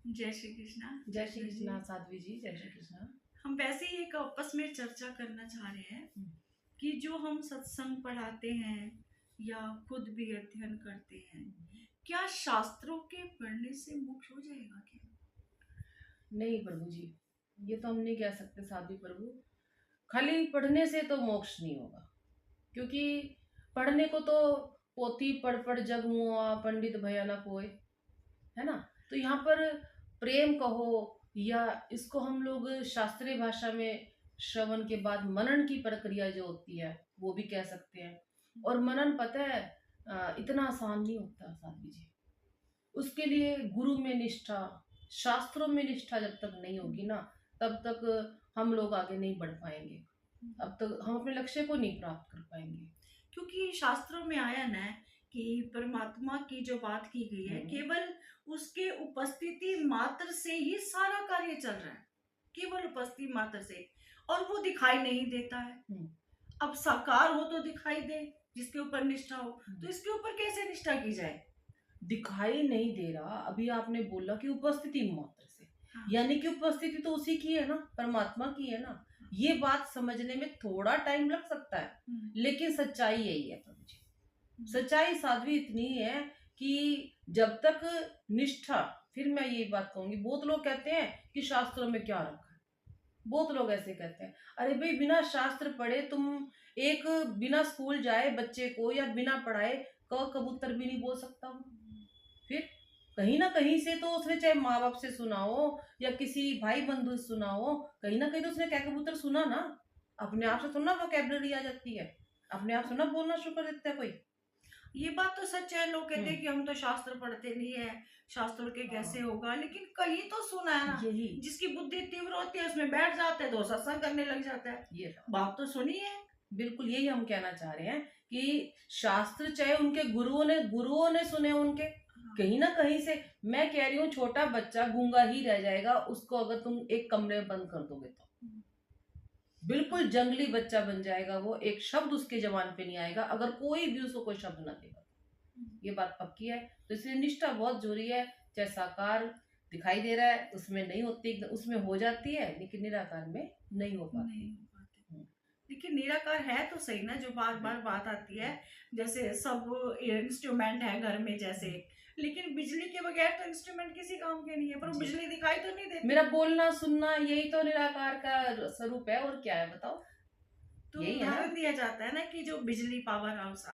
जय श्री कृष्णा। जय श्री कृष्णा साध्वी जी, जय श्री कृष्णा। हम वैसे ही एक आपस में चर्चा करना चाह रहे हैं कि जो हम सत्संग पढ़ाते हैं या खुद भी अध्ययन करते हैं, क्या शास्त्रों के पढ़ने से मोक्ष हो जाएगा क्या? नहीं प्रभु जी, ये तो हम नहीं कह सकते साध्वी प्रभु। खाली पढ़ने से तो मोक्ष नहीं होगा, क्योंकि पढ़ने को तो पोथी पढ़ पढ़ जग मुआ पंडित भया ना कोय, है ना। तो यहाँ पर प्रेम कहो या इसको हम लोग शास्त्रीय भाषा में श्रवण के बाद मनन की प्रक्रिया जो होती है वो भी कह सकते हैं। और मनन पता है इतना आसान नहीं होता साध्वी जी। उसके लिए गुरु में निष्ठा, शास्त्रों में निष्ठा जब तक नहीं होगी ना, तब तक हम लोग आगे नहीं बढ़ पाएंगे। अब तक हम अपने लक्ष्य को नहीं प्राप्त कर पाएंगे। क्योंकि शास्त्रों में आया ना कि परमात्मा की जो बात की गई है, केवल उसके उपस्थिति मात्र से ही सारा कार्य चल रहा है, केवल उपस्थिति मात्र से, और वो दिखाई नहीं देता है। अब साकार हो तो दिखाई दे, जिसके ऊपर निष्ठा हो, तो इसके ऊपर कैसे निष्ठा की जाए? दिखाई नहीं दे रहा, अभी आपने बोला कि उपस्थिति मात्र से, हाँ। यानी कि उपस्थिति तो उसी की है ना, परमात्मा की है ना। ये बात समझने में थोड़ा टाइम लग सकता है, लेकिन सच्चाई यही है प्रभु जी। सच्चाई साध्वी इतनी है कि जब तक निष्ठा, फिर मैं ये बात कहूंगी, बहुत लोग कहते हैं कि शास्त्रों में क्या रखा है। बहुत लोग ऐसे कहते हैं, अरे भाई बिना शास्त्र पढ़े तुम एक बिना स्कूल जाए बच्चे को या बिना पढ़ाए कबूतर भी नहीं बोल सकता हूँ। फिर कहीं ना कहीं से तो उसने, चाहे माँ बाप से सुना हो या किसी भाई बंधु से सुना हो, कहीं ना कहीं तो उसने क्या कबूतर सुना ना। अपने आप से थोड़ा वोकैबुलरी आ जाती है, अपने आप से ना बोलना शुरू कर देता है कोई। ये बात तो सच है। लोग कहते हैं कि हम तो शास्त्र पढ़ते नहीं है, शास्त्र के कैसे होगा, लेकिन कहीं तो सुना है ना। यही जिसकी बुद्धि तीव्र होती है उसमें बैठ जाते हैं तो सत्संग करने लग जाता है। ये बात तो सुनी है। बिल्कुल यही हम कहना चाह रहे हैं कि शास्त्र चाहे उनके गुरुओं ने सुने उनके, कहीं ना कहीं से। मैं कह रही हूँ छोटा बच्चा गूंगा ही रह जाएगा, उसको अगर तुम एक कमरे में बंद कर दोगे तो बिल्कुल जंगली बच्चा बन जाएगा वो, एक शब्द उसके जबान पे नहीं आएगा अगर कोई भी उसको कोई शब्द ना देगा। ये बात पक्की है। तो इसलिए निष्ठा बहुत जरूरी है। चाहे साकार दिखाई दे रहा है उसमें नहीं होती, उसमें हो जाती है, लेकिन निराकार में नहीं हो पाती। लेकिन निराकार है तो सही ना, जो बार बार बात आती है, जैसे सब इंस्ट्रूमेंट है घर में जैसे, लेकिन बिजली के बगैर तो इंस्ट्रूमेंट किसी काम के नहीं है, पर बिजली दिखाई तो नहीं देती। मेरा बोलना सुनना यही तो निराकार का स्वरूप है, और क्या है बताओ। तो उदाहरण दिया जाता है ना कि जो बिजली पावर हाउस